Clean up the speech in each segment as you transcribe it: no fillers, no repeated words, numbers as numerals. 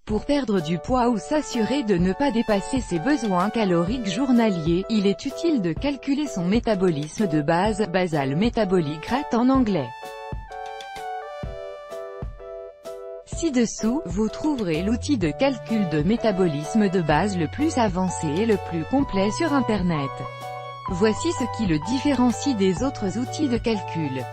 Pour perdre du poids ou s'assurer de ne pas dépasser ses besoins caloriques journaliers, il est utile de calculer son métabolisme de base, basal metabolic rate en anglais. Ci-dessous, vous trouverez l'outil de calcul de métabolisme de base le plus avancé et le plus complet sur Internet. Voici ce qui le différencie des autres outils de calcul.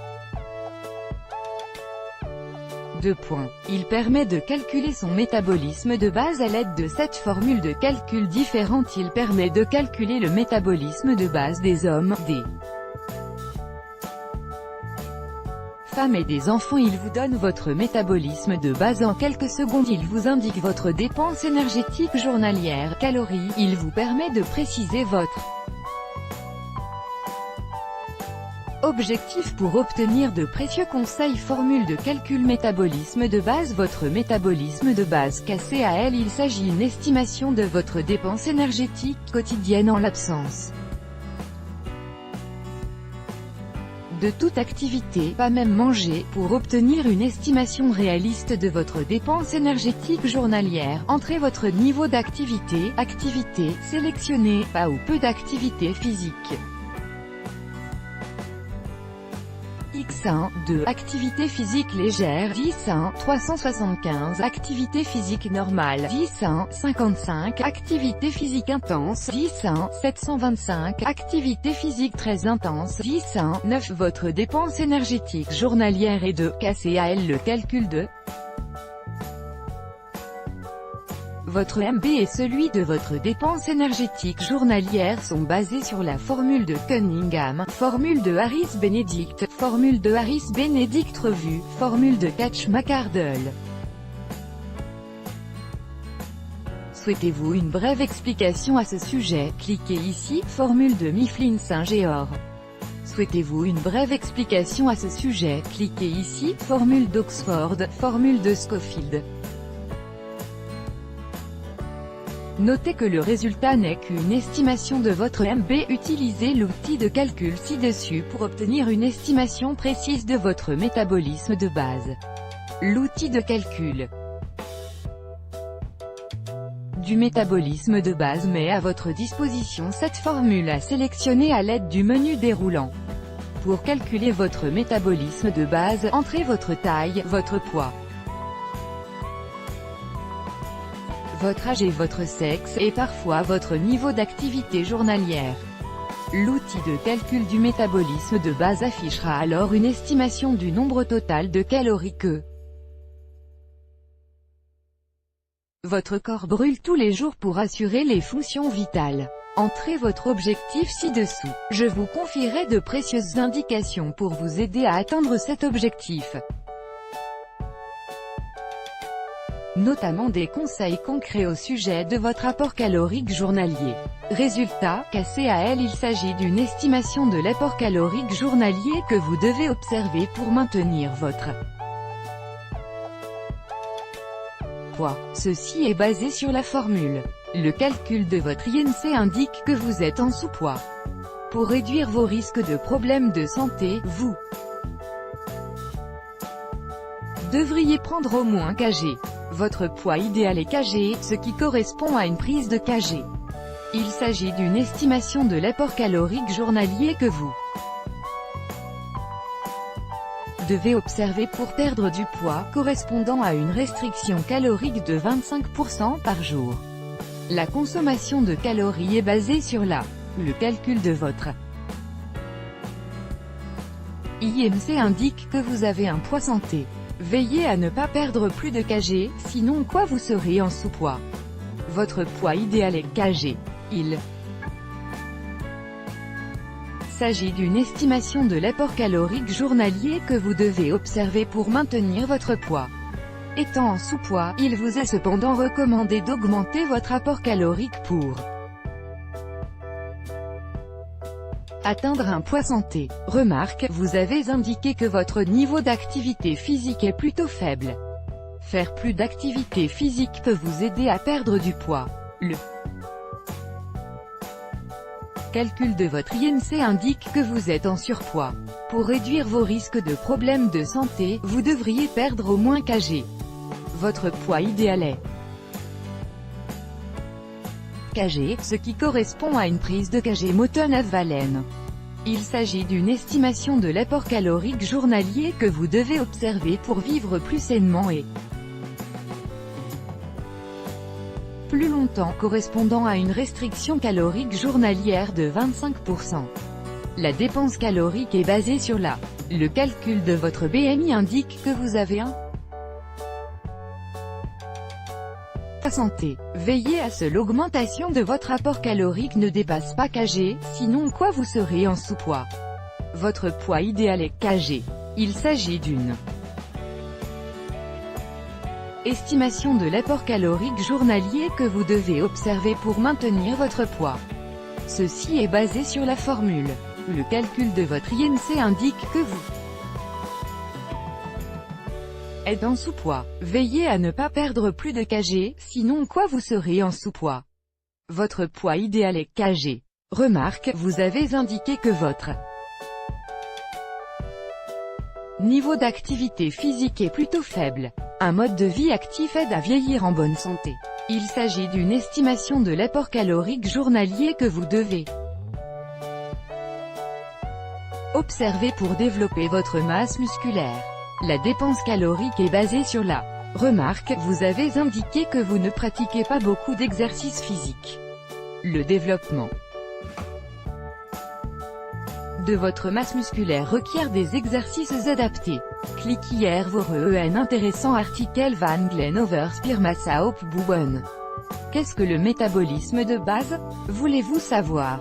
2 points. Il permet de calculer son métabolisme de base à l'aide de 7 formules de calcul différentes. Il permet de calculer le métabolisme de base des hommes, des femmes et des enfants. Il vous donne votre métabolisme de base en quelques secondes. Il vous indique votre dépense énergétique journalière, calories. Il vous permet de préciser votre objectif pour obtenir de précieux conseils. Formule de calcul métabolisme de base. Votre métabolisme de base KCAL. Il s'agit d'une estimation de votre dépense énergétique quotidienne en l'absence de toute activité, pas même manger, pour obtenir une estimation réaliste de votre dépense énergétique journalière. Entrez votre niveau d'activité, sélectionnez, pas ou peu d'activité physique. X1, 2, activité physique légère, 10-1, 375, activité physique normale, 10-1, 55, activité physique intense, 10-1, 725, activité physique très intense, 10-1, 9. Votre dépense énergétique journalière est de KCAL. Le calcul de votre MB et celui de votre dépense énergétique journalière sont basés sur la formule de Cunningham, formule de Harris-Benedict, formule de Harris-Benedict revue, formule de Catch-McArdle. Souhaitez-vous une brève explication à ce sujet? Cliquez ici, formule de Mifflin-Saint-Georg. Souhaitez-vous une brève explication à ce sujet? Cliquez ici, formule d'Oxford, formule de Schofield. Notez que le résultat n'est qu'une estimation de votre MB. Utilisez l'outil de calcul ci-dessus pour obtenir une estimation précise de votre métabolisme de base. L'outil de calcul du métabolisme de base met à votre disposition cette formule à sélectionner à l'aide du menu déroulant. Pour calculer votre métabolisme de base, entrez votre taille, votre poids, votre âge et votre sexe, et parfois votre niveau d'activité journalière. L'outil de calcul du métabolisme de base affichera alors une estimation du nombre total de calories que votre corps brûle tous les jours pour assurer les fonctions vitales. Entrez votre objectif ci-dessous. Je vous confierai de précieuses indications pour vous aider à atteindre cet objectif, notamment des conseils concrets au sujet de votre apport calorique journalier. Résultat, KCAL. Il s'agit d'une estimation de l'apport calorique journalier que vous devez observer pour maintenir votre poids. Ceci est basé sur la formule. Le calcul de votre INC indique que vous êtes en sous-poids. Pour réduire vos risques de problèmes de santé, vous devriez prendre au moins kg. Votre poids idéal est kg, ce qui correspond à une prise de kg. Il s'agit d'une estimation de l'apport calorique journalier que vous devez observer pour perdre du poids, correspondant à une restriction calorique de 25% par jour. La consommation de calories est basée sur le calcul de votre IMC indique que vous avez un poids santé. Veillez à ne pas perdre plus de kg, sinon vous serez en sous-poids. Votre poids idéal est kg. Il s'agit d'une estimation de l'apport calorique journalier que vous devez observer pour maintenir votre poids. Étant en sous-poids, il vous est cependant recommandé d'augmenter votre apport calorique pour atteindre un poids santé. Remarque, vous avez indiqué que votre niveau d'activité physique est plutôt faible. Faire plus d'activité physique peut vous aider à perdre du poids. Le Calcul de votre INC indique que vous êtes en surpoids. Pour réduire vos risques de problèmes de santé, vous devriez perdre au moins kg. Votre poids idéal est kg, ce qui correspond à une prise de kg motonavalen. Il s'agit d'une estimation de l'apport calorique journalier que vous devez observer pour vivre plus sainement et plus longtemps, correspondant à une restriction calorique journalière de 25%. La dépense calorique est basée sur le calcul de votre BMI indique que vous avez un santé. Veillez à ce que l'augmentation de votre apport calorique ne dépasse pas kg, sinon quoi vous serez en sous-poids. Votre poids idéal est kg. Il s'agit d'une estimation de l'apport calorique journalier que vous devez observer pour maintenir votre poids. Ceci est basé sur la formule. Le calcul de votre INC indique que vous êtes en sous-poids. Veillez à ne pas perdre plus de kg, sinon quoi vous serez en sous-poids. Votre poids idéal est kg. Remarque, vous avez indiqué que votre niveau d'activité physique est plutôt faible. Un mode de vie actif aide à vieillir en bonne santé. Il s'agit d'une estimation de l'apport calorique journalier que vous devez observer pour développer votre masse musculaire. La dépense calorique est basée sur remarque, vous avez indiqué que vous ne pratiquez pas beaucoup d'exercices physiques. Le développement de votre masse musculaire requiert des exercices adaptés. Cliquez hier voor un intéressant article van Glenn over spiermassa opbouwen. Qu'est-ce que le métabolisme de base? Voulez-vous savoir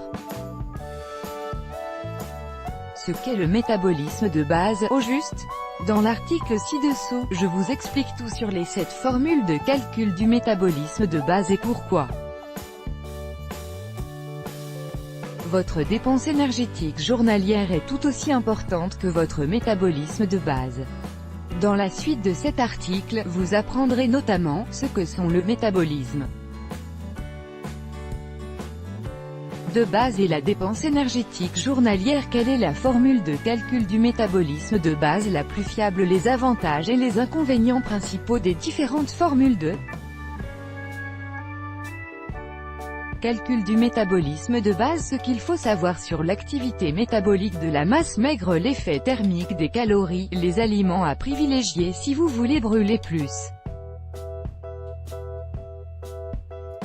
ce qu'est le métabolisme de base, au juste? Dans l'article ci-dessous, je vous explique tout sur les 7 formules de calcul du métabolisme de base et pourquoi. Votre dépense énergétique journalière est tout aussi importante que votre métabolisme de base. Dans la suite de cet article, vous apprendrez notamment ce que sont le métabolisme de base et la dépense énergétique journalière. Quelle est la formule de calcul du métabolisme de base la plus fiable? Les avantages et les inconvénients principaux des différentes formules de calcul du métabolisme de base. Ce qu'il faut savoir sur l'activité métabolique de la masse maigre, l'effet thermique des calories, les aliments à privilégier si vous voulez brûler plus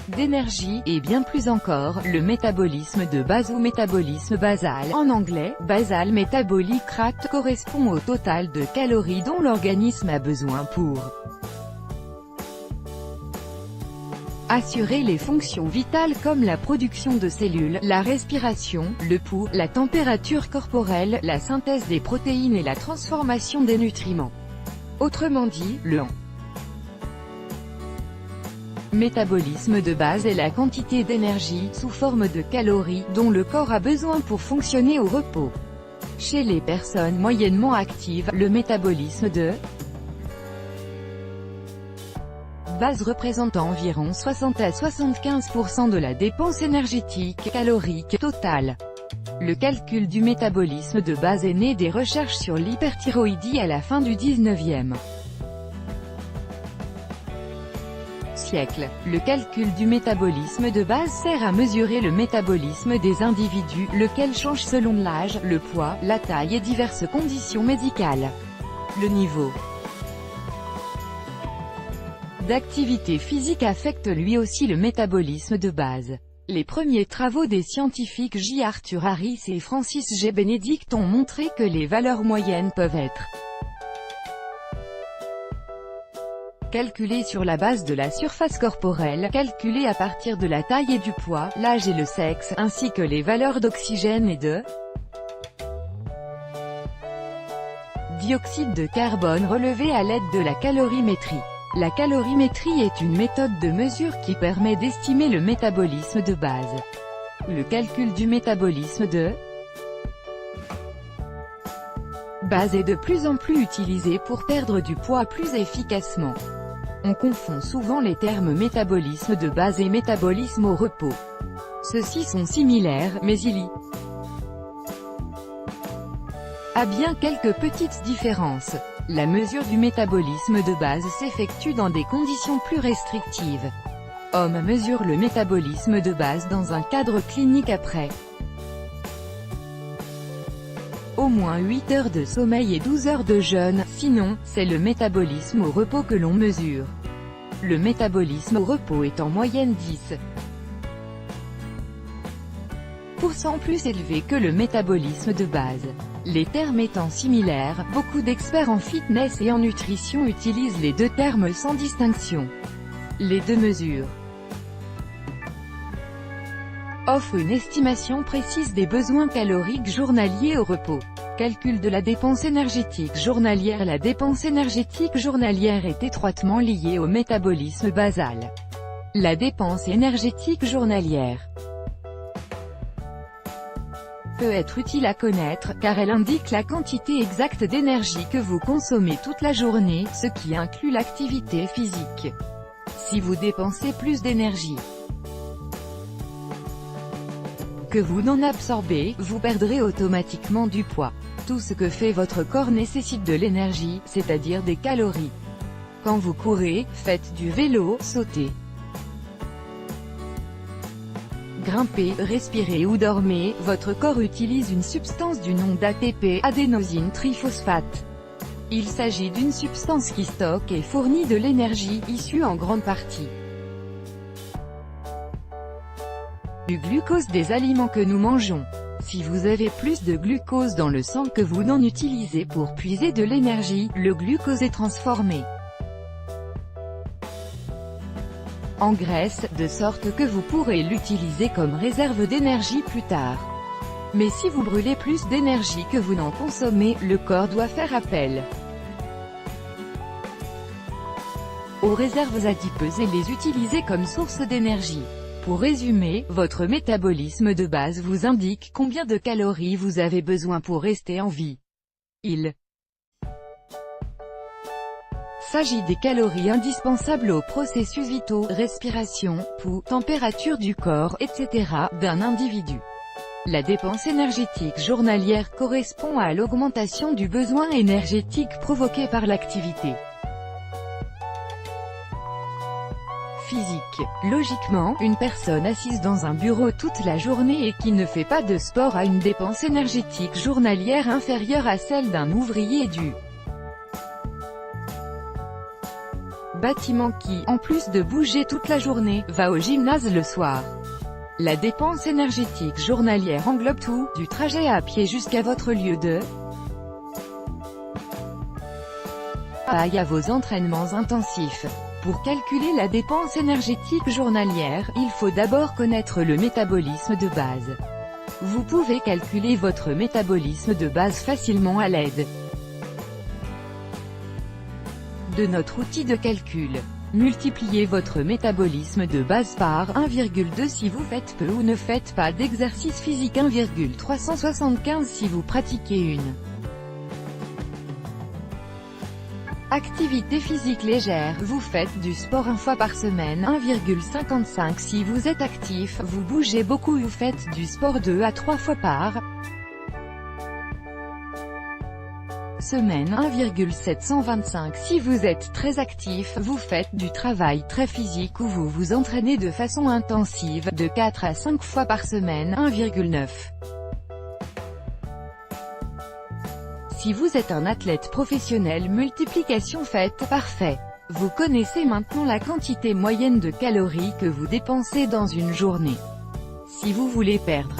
d'énergie, et bien plus encore, le métabolisme de base ou métabolisme basal, en anglais, basal metabolic rate, correspond au total de calories dont l'organisme a besoin pour assurer les fonctions vitales comme la production de cellules, la respiration, le pouls, la température corporelle, la synthèse des protéines et la transformation des nutriments. Autrement dit, le métabolisme de base est la quantité d'énergie, sous forme de calories, dont le corps a besoin pour fonctionner au repos. Chez les personnes moyennement actives, le métabolisme de base représente environ 60 à 75% de la dépense énergétique calorique totale. Le calcul du métabolisme de base est né des recherches sur l'hyperthyroïdie à la fin du 19e siècle. Le calcul du métabolisme de base sert à mesurer le métabolisme des individus, lequel change selon l'âge, le poids, la taille et diverses conditions médicales. Le niveau d'activité physique affecte lui aussi le métabolisme de base. Les premiers travaux des scientifiques J. Arthur Harris et Francis G. Benedict ont montré que les valeurs moyennes peuvent être calculées sur la base de la surface corporelle, calculées à partir de la taille et du poids, l'âge et le sexe, ainsi que les valeurs d'oxygène et de dioxyde de carbone relevées à l'aide de la calorimétrie. La calorimétrie est une méthode de mesure qui permet d'estimer le métabolisme de base. Le calcul du métabolisme de base est de plus en plus utilisé pour perdre du poids plus efficacement. On confond souvent les termes métabolisme de base et métabolisme au repos. Ceux-ci sont similaires, mais il y a bien quelques petites différences. La mesure du métabolisme de base s'effectue dans des conditions plus restrictives. Homme mesure le métabolisme de base dans un cadre clinique après au moins 8 heures de sommeil et 12 heures de jeûne, sinon, c'est le métabolisme au repos que l'on mesure. Le métabolisme au repos est en moyenne 10% plus élevé que le métabolisme de base. Les termes étant similaires, beaucoup d'experts en fitness et en nutrition utilisent les deux termes sans distinction. Les deux mesures offrent une estimation précise des besoins caloriques journaliers au repos. Calcul de la dépense énergétique journalière. La dépense énergétique journalière est étroitement liée au métabolisme basal. La dépense énergétique journalière peut être utile à connaître, car elle indique la quantité exacte d'énergie que vous consommez toute la journée, ce qui inclut l'activité physique. Si vous dépensez plus d'énergie que vous n'en absorbez, vous perdrez automatiquement du poids. Tout ce que fait votre corps nécessite de l'énergie, c'est-à-dire des calories. Quand vous courez, faites du vélo, sautez, grimpez, respirez ou dormez, votre corps utilise une substance du nom d'ATP, adénosine triphosphate. Il s'agit d'une substance qui stocke et fournit de l'énergie, issue en grande partie du glucose des aliments que nous mangeons. Si vous avez plus de glucose dans le sang que vous n'en utilisez pour puiser de l'énergie, le glucose est transformé en graisse, de sorte que vous pourrez l'utiliser comme réserve d'énergie plus tard. Mais si vous brûlez plus d'énergie que vous n'en consommez, le corps doit faire appel aux réserves adipeuses et les utiliser comme source d'énergie. Pour résumer, votre métabolisme de base vous indique combien de calories vous avez besoin pour rester en vie. Il s'agit des calories indispensables aux processus vitaux, respiration, pouls, température du corps, etc., d'un individu. La dépense énergétique journalière correspond à l'augmentation du besoin énergétique provoqué par l'activité physique. Logiquement, une personne assise dans un bureau toute la journée et qui ne fait pas de sport a une dépense énergétique journalière inférieure à celle d'un ouvrier du bâtiment qui, en plus de bouger toute la journée, va au gymnase le soir. La dépense énergétique journalière englobe tout, du trajet à pied jusqu'à votre lieu de travail à vos entraînements intensifs. Pour calculer la dépense énergétique journalière, il faut d'abord connaître le métabolisme de base. Vous pouvez calculer votre métabolisme de base facilement à l'aide de notre outil de calcul. Multipliez votre métabolisme de base par 1,2 si vous faites peu ou ne faites pas d'exercice physique, 1,375 si vous pratiquez une activité physique légère, vous faites du sport 1 fois par semaine, 1,55 si vous êtes actif, vous bougez beaucoup, vous faites du sport 2 à 3 fois par semaine, 1,725 si vous êtes très actif, vous faites du travail très physique ou vous vous entraînez de façon intensive, de 4 à 5 fois par semaine, 1,9. Si vous êtes un athlète professionnel, multiplication faite parfait. Vous connaissez maintenant la quantité moyenne de calories que vous dépensez dans une journée. Si vous voulez perdre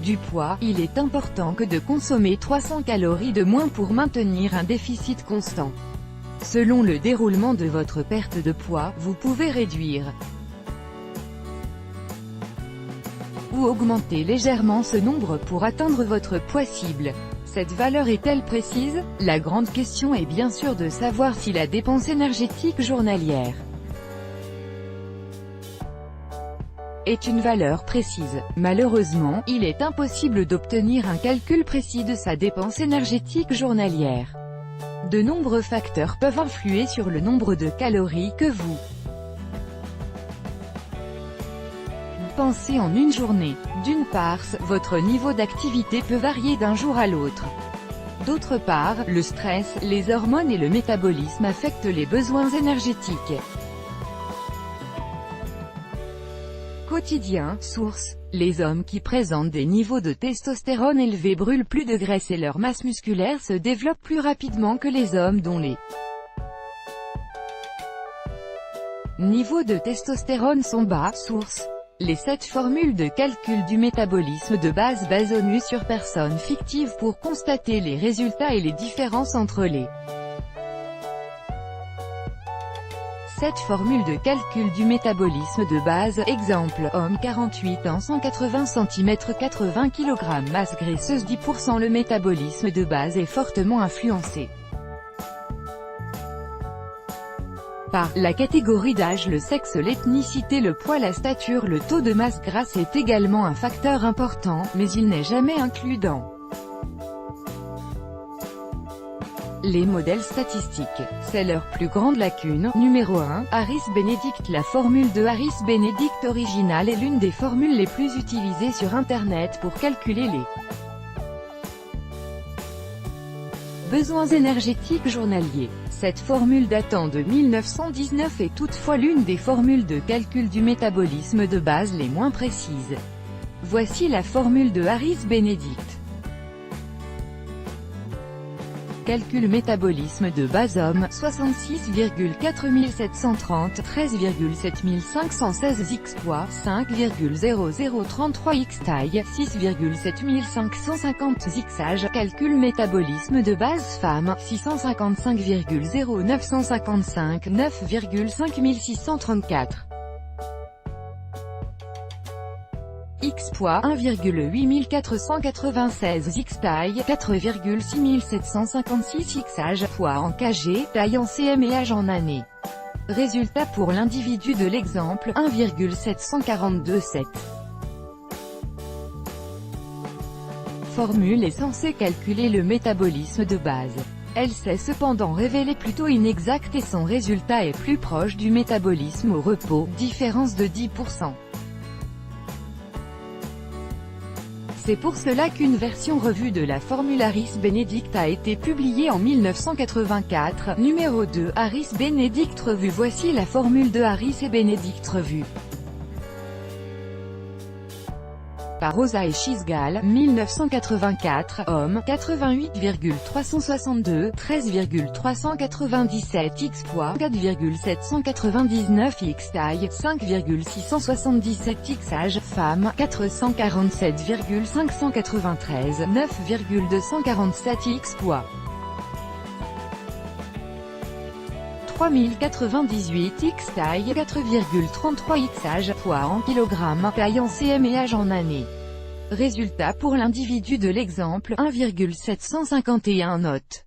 du poids, il est important que de consommer 300 calories de moins pour maintenir un déficit constant. Selon le déroulement de votre perte de poids, vous pouvez réduire ou augmenter légèrement ce nombre pour atteindre votre poids cible. Cette valeur est-elle précise? La grande question est bien sûr de savoir si la dépense énergétique journalière est une valeur précise. Malheureusement, il est impossible d'obtenir un calcul précis de sa dépense énergétique journalière. De nombreux facteurs peuvent influer sur le nombre de calories que vous dépensés en une journée. D'une part, votre niveau d'activité peut varier d'un jour à l'autre. D'autre part, le stress, les hormones et le métabolisme affectent les besoins énergétiques. Quotidien, source. Les hommes qui présentent des niveaux de testostérone élevés brûlent plus de graisse et leur masse musculaire se développe plus rapidement que les hommes dont les niveaux de testostérone sont bas. Source. Les 7 formules de calcul du métabolisme de base basées sur personnes fictives pour constater les résultats et les différences entre les 7 formules de calcul du métabolisme de base. Exemple, homme 48 ans 180 cm 80 kg masse graisseuse 10%. Le métabolisme de base est fortement influencé par la catégorie d'âge, le sexe, l'ethnicité, le poids, la stature. Le taux de masse grasse est également un facteur important, mais il n'est jamais inclus dans les modèles statistiques. C'est leur plus grande lacune. Numéro 1. Harris-Benedict. La formule de Harris-Benedict originale est l'une des formules les plus utilisées sur Internet pour calculer les besoins énergétiques journaliers. Cette formule datant de 1919 est toutefois l'une des formules de calcul du métabolisme de base les moins précises. Voici la formule de Harris-Benedict. Calcul métabolisme de base homme, 66,4730, 13,7516 x poids, 5,0033 x taille, 6,7550 x âge. Calcul métabolisme de base femme, 655,0955, 9,5634. X poids, 1,8496 x taille, 4,6756 x âge, poids en kg, taille en cm et âge en années. Résultat pour l'individu de l'exemple, 1,7427. Formule est censée calculer le métabolisme de base. Elle s'est cependant révélée plutôt inexacte et son résultat est plus proche du métabolisme au repos, différence de 10%. C'est pour cela qu'une version revue de la formule Harris-Benedict a été publiée en 1984. Numéro 2. Harris-Benedict revue. Voici la formule de Harris et Benedict revue par Rosa et Chisgal, 1984, homme, 88,362, 13,397 x poids, 4,799 x taille, 5,677 x âge, femme, 447,593, 9,247 x poids. 3098 x taille, 4,33 x âge, poids en kilogrammes, taille en cm et âge en années. Résultat pour l'individu de l'exemple, 1,751 notes.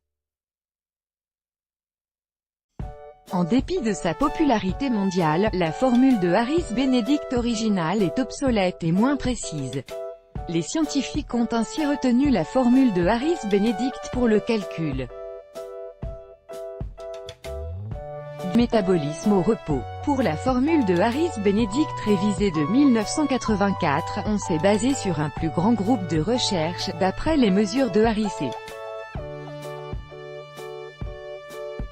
En dépit de sa popularité mondiale, la formule de Harris-Benedict originale est obsolète et moins précise. Les scientifiques ont ainsi retenu la formule de Harris-Benedict pour le calcul du métabolisme au repos. Pour la formule de Harris-Benedict révisée de 1984, on s'est basé sur un plus grand groupe de recherche, d'après les mesures de Harris et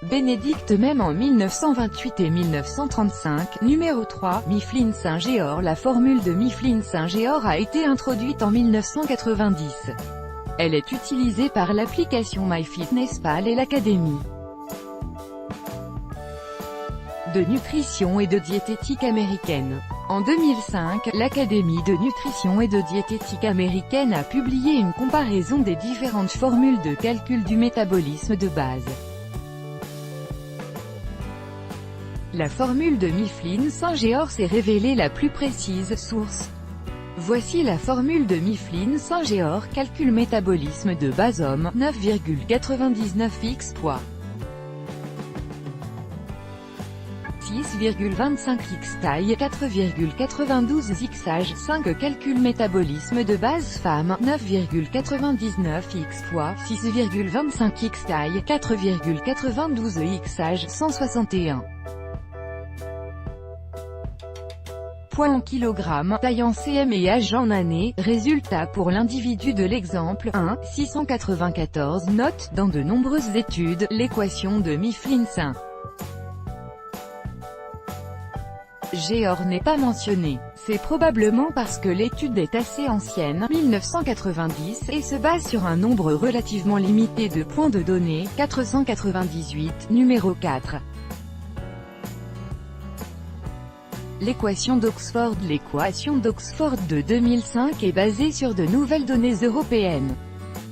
Benedict même en 1928 et 1935. Numéro 3. Mifflin-Saint-Georges. La formule de Mifflin-Saint-Georges a été introduite en 1990. Elle est utilisée par l'application MyFitnessPal et l'Académie de nutrition et de diététique américaine. En 2005, l'Académie de nutrition et de diététique américaine a publié une comparaison des différentes formules de calcul du métabolisme de base. La formule de Mifflin-Saint-Georges s'est révélée la plus précise. Source. Voici la formule de Mifflin-Saint-Georges. Calcul métabolisme de base homme, 9,99 x poids. 6,25 x taille, 4,92 x âge, 5 calcul métabolisme de base femme, 9,99 x poids, 6,25 x taille, 4,92 x âge, 161. poids en kilogrammes, taille en cm et âge en années. Résultat pour l'individu de l'exemple 1, 694. Note, dans de nombreuses études, l'équation de Mifflin-St. Georg n'est pas mentionné. C'est probablement parce que l'étude est assez ancienne, 1990, et se base sur un nombre relativement limité de points de données, 498, numéro 4. L'équation d'Oxford. L'équation d'Oxford de 2005 est basée sur de nouvelles données européennes.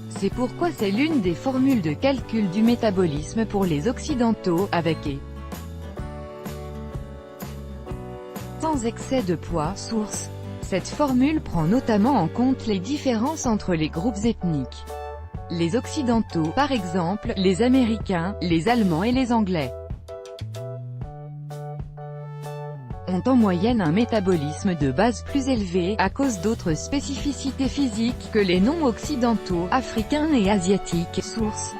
C'est pourquoi c'est l'une des formules de calcul du métabolisme pour les Occidentaux, avec et sans excès de poids. Source. Cette formule prend notamment en compte les différences entre les groupes ethniques. Les Occidentaux, par exemple, les Américains, les Allemands et les Anglais, ont en moyenne un métabolisme de base plus élevé, à cause d'autres spécificités physiques, que les non-occidentaux, africains et asiatiques. Source.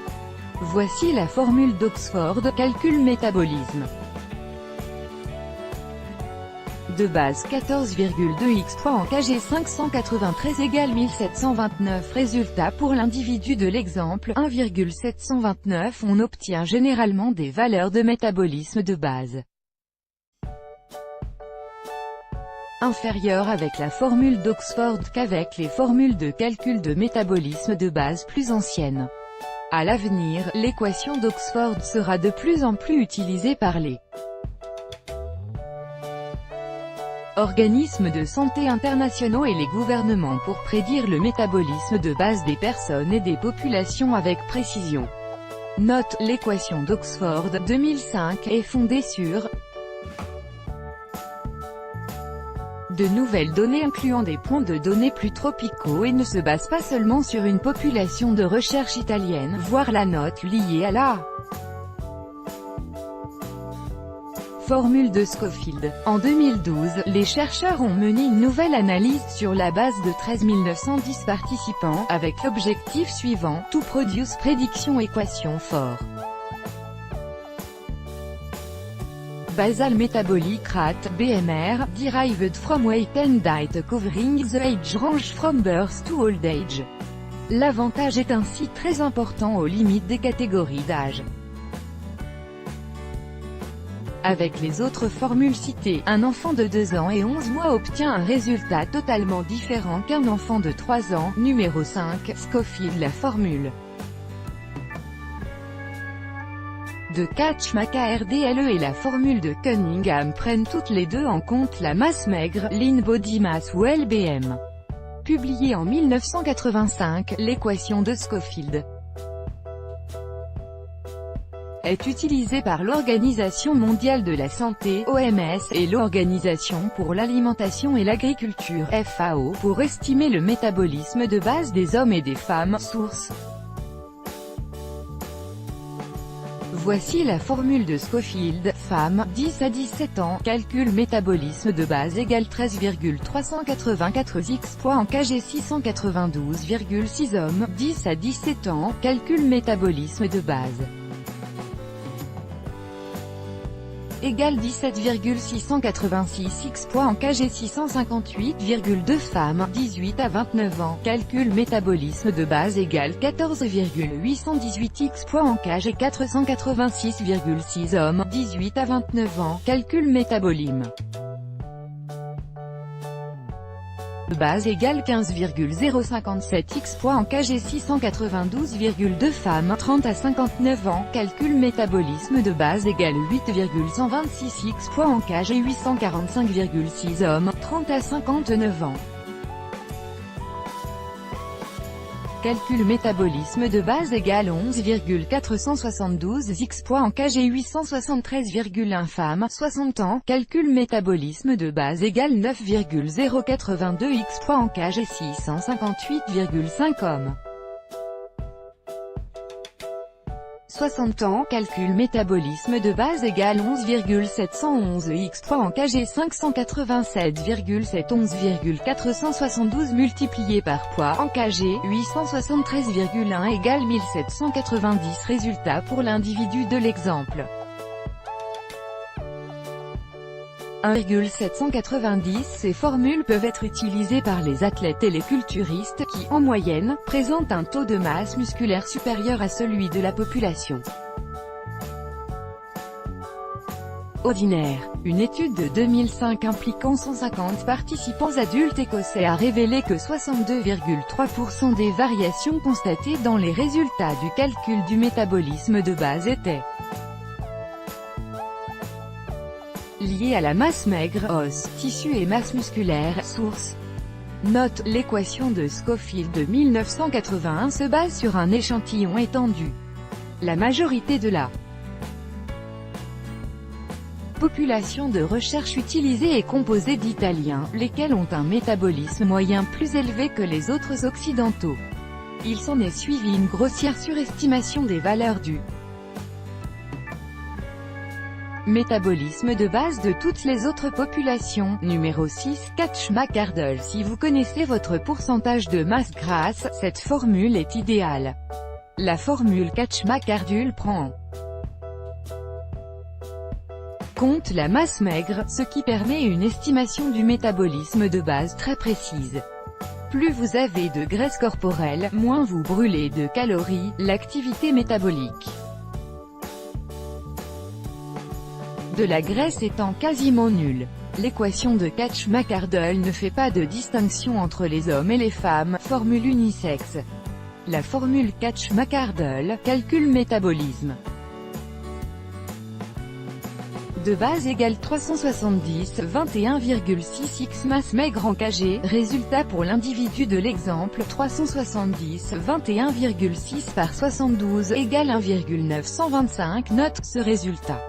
Voici la formule d'Oxford, calcul métabolisme. De base 14,2 x3 en kg 593 égale 1729. Résultat pour l'individu de l'exemple 1,729. On obtient généralement des valeurs de métabolisme de base inférieures avec la formule d'Oxford qu'avec les formules de calcul de métabolisme de base plus anciennes. À l'avenir, l'équation d'Oxford sera de plus en plus utilisée par les organismes de santé internationaux et les gouvernements pour prédire le métabolisme de base des personnes et des populations avec précision. Note, l'équation d'Oxford 2005 est fondée sur de nouvelles données incluant des points de données plus tropicaux et ne se base pas seulement sur une population de recherche italienne, voire la note liée à la formule de Scofield. En 2012, les chercheurs ont mené une nouvelle analyse sur la base de 13 910 participants, avec l'objectif suivant, to produce prediction equation for basal metabolic rate, BMR, derived from weight and diet covering the age range from birth to old age. L'avantage est ainsi très important aux limites des catégories d'âge. Avec les autres formules citées, un enfant de 2 ans et 11 mois obtient un résultat totalement différent qu'un enfant de 3 ans. Numéro 5, Scofield. La formule de Katch-McArdle et la formule de Cunningham prennent toutes les deux en compte la masse maigre, lean body mass ou LBM. Publiée en 1985, l'équation de Scofield est utilisée par l'Organisation mondiale de la santé, OMS, et l'Organisation pour l'alimentation et l'agriculture, FAO, pour estimer le métabolisme de base des hommes et des femmes. Source. Voici la formule de Scofield. Femme, 10 à 17 ans, calcul métabolisme de base égale 13,384 x poids en kg 692,6 hommes, 10 à 17 ans, calcul métabolisme de base égale 17,686 x poids en kg 658,2 femmes, 18 à 29 ans, calcul métabolisme de base égale 14,818 x poids en kg 486,6 hommes, 18 à 29 ans, calcul métabolisme de base égale 15,057 x poids en kg 692,2 femmes, 30 à 59 ans, calcul métabolisme de base égale 8,126 x poids en kg 845,6 hommes, 30 à 59 ans. Calcul métabolisme de base égale 11,472 x poids en kg 873,1 femmes, 60 ans. Calcul métabolisme de base égale 9,082 x poids en kg 658,5 hommes. 60 ans, calcul métabolisme de base égale 11,711 x poids en kg 587,7 11,472 multiplié par poids en kg 873,1 égale 1790. Résultat pour l'individu de l'exemple 1,790. Ces formules peuvent être utilisées par les athlètes et les culturistes qui, en moyenne, présentent un taux de masse musculaire supérieur à celui de la population ordinaire. Une étude de 2005 impliquant 150 participants adultes écossais a révélé que 62,3% des variations constatées dans les résultats du calcul du métabolisme de base étaient liées à la masse maigre, os, tissu et masse musculaire. Source. Note, l'équation de Scofield de 1981 se base sur un échantillon étendu. La majorité de la population de recherche utilisée est composée d'Italiens, lesquels ont un métabolisme moyen plus élevé que les autres occidentaux. Il s'en est suivi une grossière surestimation des valeurs du métabolisme de base de toutes les autres populations. Numéro 6. Catch-McArdle. Si vous connaissez votre pourcentage de masse grasse, cette formule est idéale. La formule Catch-McArdle prend en compte la masse maigre, ce qui permet une estimation du métabolisme de base très précise. Plus vous avez de graisse corporelle, moins vous brûlez de calories. L'activité métabolique de la graisse étant quasiment nulle. L'équation de Catch-McArdle ne fait pas de distinction entre les hommes et les femmes, formule unisexe. La formule Catch-McArdle calcule métabolisme de base égale 370, 21,6 x masse maigre en kg. Résultat pour l'individu de l'exemple, 370, 21,6 par 72 égale 1,925. Note, ce résultat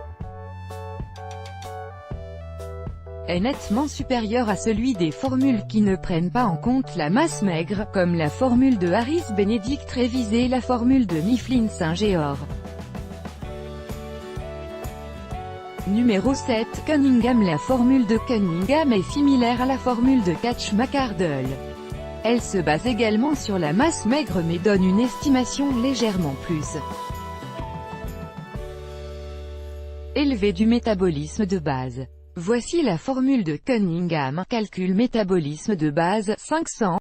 est nettement supérieur à celui des formules qui ne prennent pas en compte la masse maigre, comme la formule de Harris-Benedict révisée et la formule de Mifflin-Saint-Georges. Numéro 7. Cunningham. La formule de Cunningham est similaire à la formule de Catch-McArdle. Elle se base également sur la masse maigre mais donne une estimation légèrement plus élevée du métabolisme de base. Voici la formule de Cunningham. Calcul métabolisme de base, 500